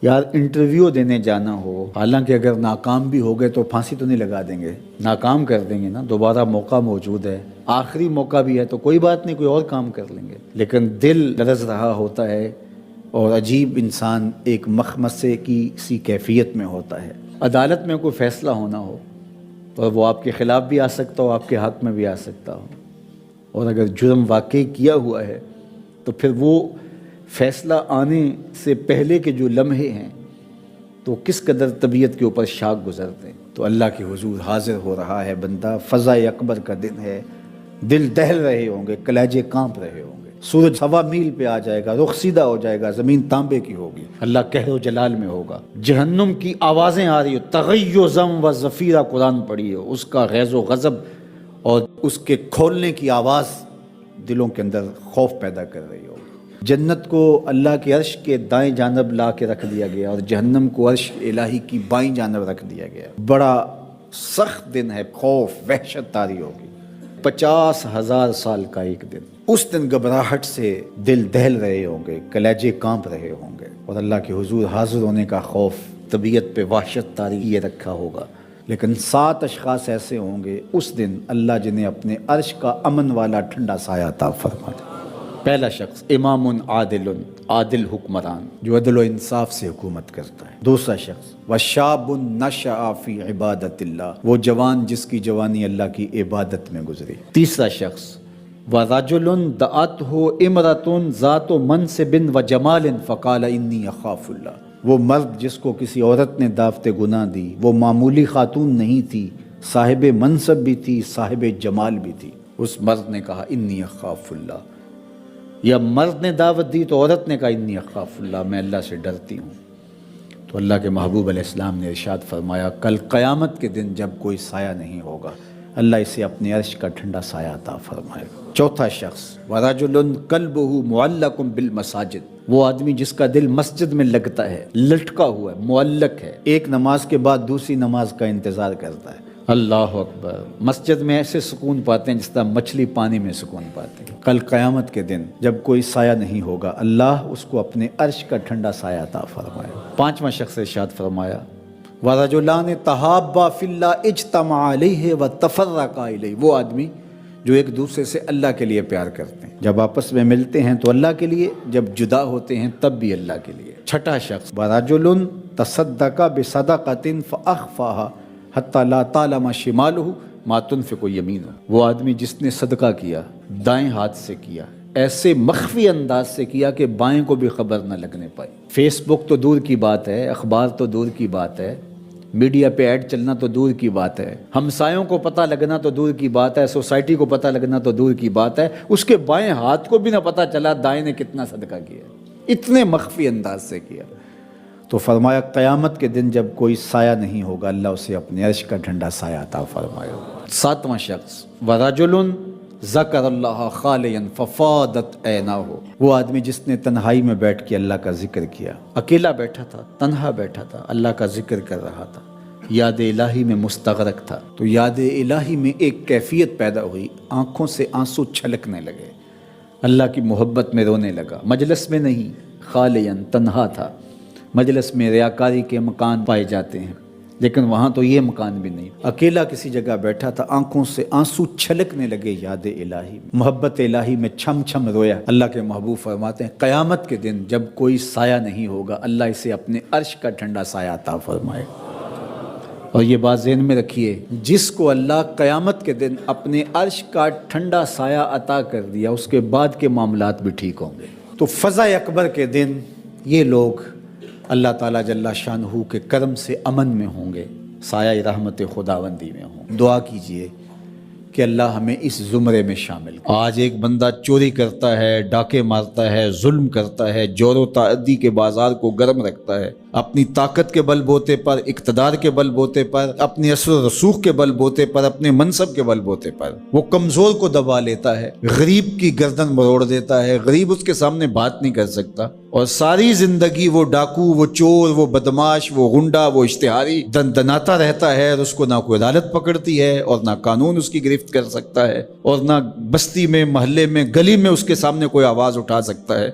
یار انٹرویو دینے جانا ہو، حالانکہ اگر ناکام بھی ہو گئے تو پھانسی تو نہیں لگا دیں گے، ناکام کر دیں گے نا، دوبارہ موقع موجود ہے، آخری موقع بھی ہے تو کوئی بات نہیں، کوئی اور کام کر لیں گے، لیکن دل لرز رہا ہوتا ہے اور عجیب انسان ایک مخمصے کی سی کیفیت میں ہوتا ہے۔ عدالت میں کوئی فیصلہ ہونا ہو اور وہ آپ کے خلاف بھی آ سکتا ہو، آپ کے حق میں بھی آ سکتا ہو، اور اگر جرم واقع کیا ہوا ہے تو پھر وہ فیصلہ آنے سے پہلے کے جو لمحے ہیں تو کس قدر طبیعت کے اوپر شاک گزرتے ہیں۔ تو اللہ کے حضور حاضر ہو رہا ہے بندہ، فضا اکبر کا دن ہے، دل دہل رہے ہوں گے، کلیجے کانپ رہے ہوں گے، سورج 1.25 میل پہ آ جائے گا، رخ سیدھا ہو جائے گا، زمین تانبے کی ہوگی، اللہ قہر و جلال میں ہوگا، جہنم کی آوازیں آ رہی ہو، تغیظم و زفیرہ قرآن پڑھی ہو، اس کا غیظ و غضب اور اس کے کھولنے کی آواز دلوں کے اندر خوف پیدا کر رہی ہو۔ جنت کو اللہ کے عرش کے دائیں جانب لا کے رکھ دیا گیا اور جہنم کو عرش الہی کی بائیں جانب رکھ دیا گیا۔ بڑا سخت دن ہے، خوف وحشت طاری ہوگی، 50,000 سال کا ایک دن۔ اس دن گھبراہٹ سے دل دہل رہے ہوں گے، کلیجے کانپ رہے ہوں گے، اور اللہ کے حضور حاضر ہونے کا خوف طبیعت پہ وحشت طاری یہ رکھا ہوگا۔ لیکن 7 اشخاص ایسے ہوں گے اس دن اللہ جنہیں اپنے عرش کا امن والا ٹھنڈا سایہ عطا فرمائے۔ پہلا شخص امام عادل، عادل حکمران جو عدل و انصاف سے حکومت کرتا ہے۔ دوسرا شخص وشاب نشأ فی عبادت اللہ، وہ جوان جس کی جوانی اللہ کی عبادت میں گزری۔ تیسرا شخص ورجل دعته امرأة ذات منصب وجمال فقال انی اخاف اللہ، وہ مرد جس کو کسی عورت نے دعوت گناہ دی، وہ معمولی خاتون نہیں تھی، صاحب منصب بھی تھی، صاحب جمال بھی تھی، اس مرد نے کہا انی اخاف اللہ، یا مرد نے دعوت دی تو عورت نے کہا انی اخاف اللہ، میں اللہ سے ڈرتی ہوں۔ تو اللہ کے محبوب علیہ السلام نے ارشاد فرمایا کل قیامت کے دن جب کوئی سایہ نہیں ہوگا اللہ اسے اپنے عرش کا ٹھنڈا سایہ عطا فرمائے گا۔ چوتھا شخص ورجل قلبہ معلق بالمساجد، وہ آدمی جس کا دل مسجد میں لگتا ہے، لٹکا ہوا ہے، معلق ہے، ایک نماز کے بعد دوسری نماز کا انتظار کرتا ہے۔ اللہ اکبر، مسجد میں ایسے سکون پاتے ہیں جس طرح مچھلی پانی میں سکون پاتے ہیں۔ کل قیامت کے دن جب کوئی سایہ نہیں ہوگا اللہ اس کو اپنے عرش کا ٹھنڈا سایہ عطا فرمائے۔ پانچواں شخص ارشاد فرمایا وَرَجُلَانِ تَحَابَّا فِي اللَّهِ اجْتَمَعَ عَلَيْهِ وَتَفَرَّقَا إِلَيْهِ، وہ آدمی جو ایک دوسرے سے اللہ کے لیے پیار کرتے ہیں، جب آپس میں ملتے ہیں تو اللہ کے لیے، جب جدا ہوتے ہیں تب بھی اللہ کے لیے۔ چھٹا شخص وَرَجُلٌ تَصَدَّقَ بِصَدَقَةٍ فَأَخْفَاهَا حَتَّى لَا تَعْلَمَ شِمَالُهُ مَا تُنْفِقُ يَمِينُهُ، وہ آدمی جس نے صدقہ کیا، دائیں ہاتھ سے کیا، ایسے مخفی انداز سے کیا کہ بائیں کو بھی خبر نہ لگنے پائی۔ فیس بک تو دور کی بات ہے، اخبار تو دور کی بات ہے، میڈیا پہ ایڈ چلنا تو دور کی بات ہے، ہمسایوں کو پتہ لگنا تو دور کی بات ہے، سوسائٹی کو پتہ لگنا تو دور کی بات ہے، اس کے بائیں ہاتھ کو بھی نہ پتہ چلا دائیں نے کتنا صدقہ کیا، اتنے مخفی انداز سے کیا۔ تو فرمایا قیامت کے دن جب کوئی سایہ نہیں ہوگا اللہ اسے اپنے عرش کا ٹھنڈا سایہ عطا فرمائے گا۔ ساتواں شخص وَرَجُلٌ ذَكَرَ اللَّهَ خَالِيًا فَفَاضَتْ عَيْنَاهُ، وہ آدمی جس نے تنہائی میں بیٹھ کے اللہ کا ذکر کیا، اکیلا بیٹھا تھا، تنہا بیٹھا تھا، اللہ کا ذکر کر رہا تھا، یاد الہی میں مستغرق تھا، تو یاد الہی میں ایک کیفیت پیدا ہوئی، آنکھوں سے آنسو چھلکنے لگے، اللہ کی محبت میں رونے لگا، مجلس میں نہیں، خالیاً تنہا تھا۔ مجلس میں ریاکاری کے مکان پائے جاتے ہیں لیکن وہاں تو یہ مکان بھی نہیں، اکیلا کسی جگہ بیٹھا تھا، آنکھوں سے آنسو چھلکنے لگے یاد الہی میں، محبت الہی میں چھم چھم رویا۔ اللہ کے محبوب فرماتے ہیں قیامت کے دن جب کوئی سایہ نہیں ہوگا اللہ اسے اپنے عرش کا ٹھنڈا سایہ عطا فرمائے۔ اور یہ بات ذہن میں رکھیے، جس کو اللہ قیامت کے دن اپنے عرش کا ٹھنڈا سایہ عطا کر دیا اس کے بعد کے معاملات بھی ٹھیک ہوں گے۔ تو فضا اکبر کے دن یہ لوگ اللہ تعالیٰ جل شانہ کے کرم سے امن میں ہوں گے، سایہ رحمت خداوندی میں ہوں۔ دعا کیجئے کہ اللہ ہمیں اس زمرے میں شامل کرے۔ آج ایک بندہ چوری کرتا ہے، ڈاکے مارتا ہے، ظلم کرتا ہے، جور و تعدی کے بازار کو گرم رکھتا ہے، اپنی طاقت کے بل بوتے پر، اقتدار کے بل بوتے پر، اپنی اثر و رسوخ کے بل بوتے پر، اپنے منصب کے بل بوتے پر وہ کمزور کو دبا لیتا ہے، غریب کی گردن مروڑ دیتا ہے، غریب اس کے سامنے بات نہیں کر سکتا، اور ساری زندگی وہ ڈاکو، وہ چور، وہ بدماش، وہ غنڈا، وہ اشتہاری دندناتا رہتا ہے، اور اس کو نہ کوئی عدالت پکڑتی ہے اور نہ قانون اس کی گرفت کر سکتا ہے، اور نہ بستی میں، محلے میں، گلی میں اس کے سامنے کوئی آواز اٹھا سکتا ہے،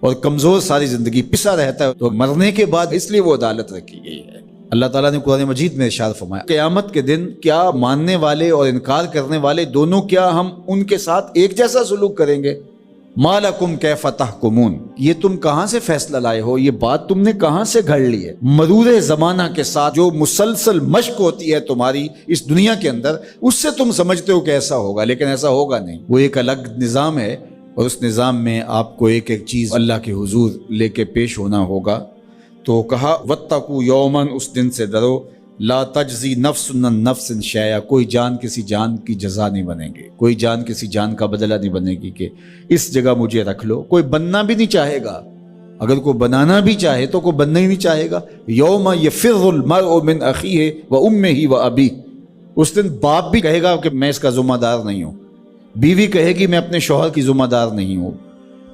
اور کمزور ساری زندگی پسا رہتا ہے، تو مرنے کے بعد اس لیے وہ عدالت رکھی گئی ہے۔ اللہ تعالیٰ نے قرآن مجید میں ارشاد فرمایا قیامت کے دن کیا ماننے والے اور انکار کرنے والے دونوں، کیا ہم ان کے ساتھ ایک جیسا سلوک کریں گے؟ ما لکم کیف تحکمون، یہ تم کہاں سے فیصلہ لائے ہو، یہ بات تم نے کہاں سے گھڑ لی ہے؟ مرور زمانہ کے ساتھ جو مسلسل مشق ہوتی ہے تمہاری اس دنیا کے اندر، اس سے تم سمجھتے ہو کہ ایسا ہوگا، لیکن ایسا ہوگا نہیں۔ وہ ایک الگ نظام ہے، اور اس نظام میں آپ کو ایک ایک چیز اللہ کے حضور لے کے پیش ہونا ہوگا۔ تو کہا واتقوا یوماً، اس دن سے ڈرو، لا تجزی نفس عن نفس شیئا، کوئی جان کسی جان کی جزا نہیں بنے گی، کوئی جان کسی جان کا بدلہ نہیں بنے گی کہ اس جگہ مجھے رکھ لو۔ کوئی بننا بھی نہیں چاہے گا، اگر کوئی بنانا بھی چاہے تو کوئی بننا ہی نہیں چاہے گا۔ یوم یفر المرء من اخیہ و امہ و ابیہ، اس دن باپ بھی کہے گا کہ میں اس کا ذمہ دار نہیں ہوں، بیوی کہے گی میں اپنے شوہر کی ذمہ دار نہیں ہوں،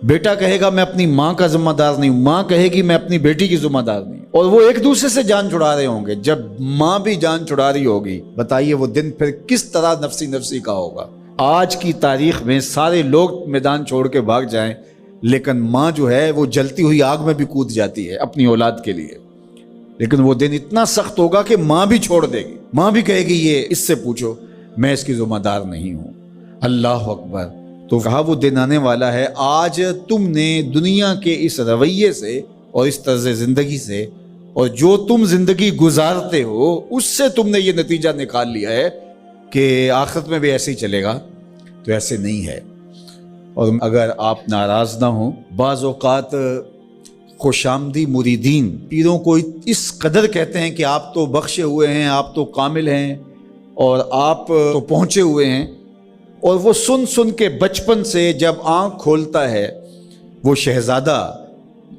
بیٹا کہے گا میں اپنی ماں کا ذمہ دار نہیں ہوں، ماں کہے گی میں اپنی بیٹی کی ذمہ دار نہیں ہوں، اور وہ ایک دوسرے سے جان چھڑا رہے ہوں گے۔ جب ماں بھی جان چھڑا رہی ہوگی، بتائیے وہ دن پھر کس طرح نفسی نفسی کا ہوگا۔ آج کی تاریخ میں سارے لوگ میدان چھوڑ کے بھاگ جائیں، لیکن ماں جو ہے وہ جلتی ہوئی آگ میں بھی کود جاتی ہے اپنی اولاد کے لیے، لیکن وہ دن اتنا سخت ہوگا کہ ماں بھی چھوڑ دے گی، ماں بھی کہے گی یہ اس سے پوچھو، میں اس کی ذمہ دار نہیں ہوں۔ اللہ اکبر۔ تو کہا وہ دن آنے والا ہے، آج تم نے دنیا کے اس رویے سے اور اس طرز زندگی سے اور جو تم زندگی گزارتے ہو اس سے تم نے یہ نتیجہ نکال لیا ہے کہ آخرت میں بھی ایسے ہی چلے گا، تو ایسے نہیں ہے۔ اور اگر آپ ناراض نہ ہوں، بعض اوقات خوش آمدی مریدین پیروں کو اس قدر کہتے ہیں کہ آپ تو بخشے ہوئے ہیں، آپ تو کامل ہیں، اور آپ تو پہنچے ہوئے ہیں، اور وہ سن سن کے بچپن سے جب آنکھ کھولتا ہے وہ شہزادہ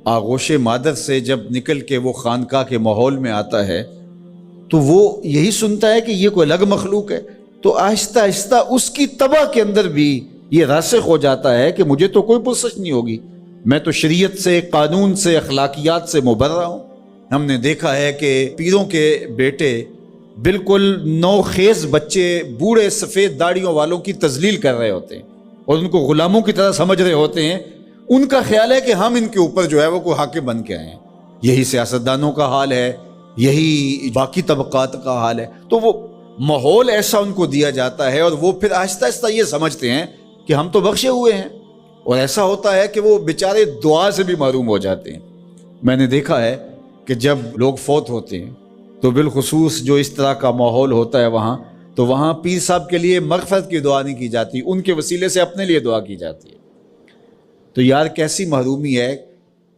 آغوش مادر سے جب نکل کے وہ خانقاہ کے ماحول میں آتا ہے تو وہ یہی سنتا ہے کہ یہ کوئی الگ مخلوق ہے، تو آہستہ آہستہ اس کی طبع کے اندر بھی یہ راسخ ہو جاتا ہے کہ مجھے تو کوئی پرسش نہیں ہوگی، میں تو شریعت سے، قانون سے، اخلاقیات سے مبرہ ہوں۔ ہم نے دیکھا ہے کہ پیروں کے بیٹے بالکل نوخیز بچے بوڑھے سفید داڑھیوں والوں کی تذلیل کر رہے ہوتے ہیں اور ان کو غلاموں کی طرح سمجھ رہے ہوتے ہیں۔ ان کا خیال ہے کہ ہم ان کے اوپر جو ہے وہ کوئی حاکم بن کے آئے ہیں۔ یہی سیاستدانوں کا حال ہے، یہی باقی طبقات کا حال ہے۔ تو وہ ماحول ایسا ان کو دیا جاتا ہے اور وہ پھر آہستہ آہستہ یہ سمجھتے ہیں کہ ہم تو بخشے ہوئے ہیں، اور ایسا ہوتا ہے کہ وہ بیچارے دعا سے بھی محروم ہو جاتے ہیں۔ میں نے دیکھا ہے کہ جب لوگ فوت ہوتے ہیں تو بالخصوص جو اس طرح کا ماحول ہوتا ہے وہاں، تو وہاں پیر صاحب کے لیے مغفرت کی دعا نہیں کی جاتی، ان کے وسیلے سے اپنے لیے دعا کی جاتی ہے۔ تو یار کیسی محرومی ہے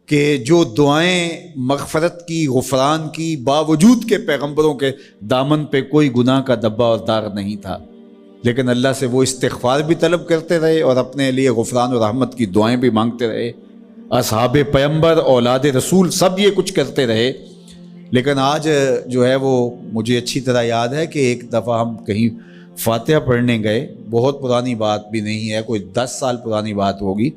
کہ جو دعائیں مغفرت کی، غفران کی، باوجود کے پیغمبروں کے دامن پہ کوئی گناہ کا دبا اور داغ نہیں تھا، لیکن اللہ سے وہ استغفار بھی طلب کرتے رہے اور اپنے لیے غفران و رحمت کی دعائیں بھی مانگتے رہے۔ اصحاب پیغمبر، اولاد رسول سب یہ کچھ کرتے رہے۔ لیکن آج جو ہے وہ مجھے اچھی طرح یاد ہے کہ ایک دفعہ ہم کہیں فاتحہ پڑھنے گئے، بہت پرانی بات بھی نہیں ہے، کوئی 10 سال پرانی بات ہوگی،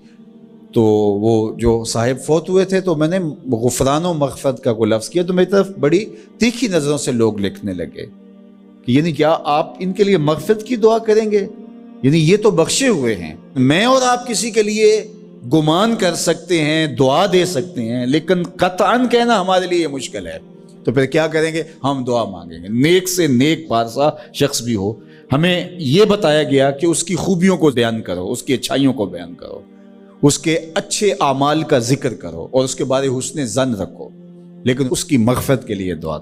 تو وہ جو صاحب فوت ہوئے تھے تو میں نے غفران و مغفرت کا کوئی لفظ کیا تو میری طرف بڑی تیکھی نظروں سے لوگ لکھنے لگے کہ یعنی کیا آپ ان کے لیے مغفرت کی دعا کریں گے؟ یعنی یہ تو بخشے ہوئے ہیں۔ میں اور آپ کسی کے لیے گمان کر سکتے ہیں، دعا دے سکتے ہیں، لیکن قطعاً کہنا ہمارے لیے یہ مشکل ہے۔ تو پھر کیا کریں گے؟ ہم دعا مانگیں گے۔ نیک سے نیک پارسا شخص بھی ہو، ہمیں یہ بتایا گیا کہ اس کی خوبیوں کو بیان کرو، اس کی اچھائیوں کو بیان کرو، اس کے اچھے اعمال کا ذکر کرو اور اس کے بارے حسن ظن رکھو، لیکن اس کی مغفرت کے لیے دعا